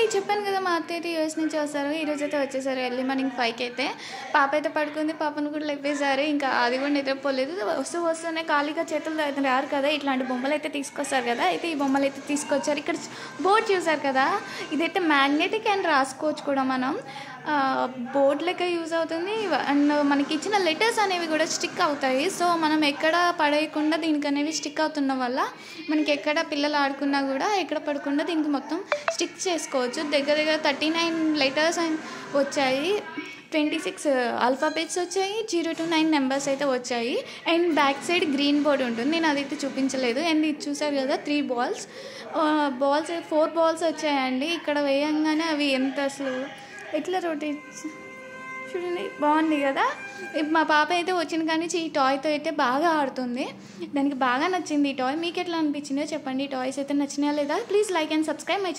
అండి చెప్పాను కదా మా అత్తయ్య అయితే యూఎస్ నుంచి వస్తారు. ఈరోజు అయితే వచ్చేసారు ఎర్లీ మార్నింగ్ 5కి అయితే. పాప అయితే పడుకుంది, పాపను కూడా లేపేశారు. ఇంకా అది కూడా నిద్రపోలేదు. వస్తూనే ఖాళీగా చేతులు అయితే రారు కదా, ఇట్లాంటి బొమ్మలు అయితే తీసుకొస్తారు కదా. అయితే ఈ బొమ్మలు అయితే తీసుకొచ్చారు. ఇక్కడ బోర్డు చూసారు కదా, ఇదైతే మ్యాగ్నెటిక్ అండ్ రాసుకోవచ్చు కూడా మనం. బోర్డ్ లెక్క యూజ్ అవుతుంది. అండ్ మనకి ఇచ్చిన లెటర్స్ అనేవి కూడా స్టిక్ అవుతాయి. సో మనం ఎక్కడ పడేయకుండా దీనికి అనేవి స్టిక్ అవుతున్న వల్ల మనకి ఎక్కడ పిల్లలు ఆడుకున్నా కూడా ఎక్కడ పడకుండా దీనికి మొత్తం స్టిక్ చేసుకోవచ్చు. దగ్గర 39 లెటర్స్ వచ్చాయి, 26 ఆల్ఫాబెట్స్ వచ్చాయి, 0 to 9 నెంబర్స్ అయితే వచ్చాయి. And back side green board ఉంటుంది, నేను అదైతే చూపించలేదు. అండ్ ఇది చూసారు కదా 3 బాల్స్ 4 బాల్స్ వచ్చాయండి. ఇక్కడ వేయంగానే అవి ఎంత అసలు ఎట్లా రొటేట్ చూడండి, బాగుంది కదా. మా పాప అయితే వచ్చిన కానీ ఈ టాయ్తో అయితే బాగా ఆడుతుంది. దానికి బాగా నచ్చింది ఈ టాయ్. మీకు ఎట్లా అనిపించిందో చెప్పండి. ఈ టాయ్స్ అయితే నచ్చినా లేదా? Please like and subscribe my channel.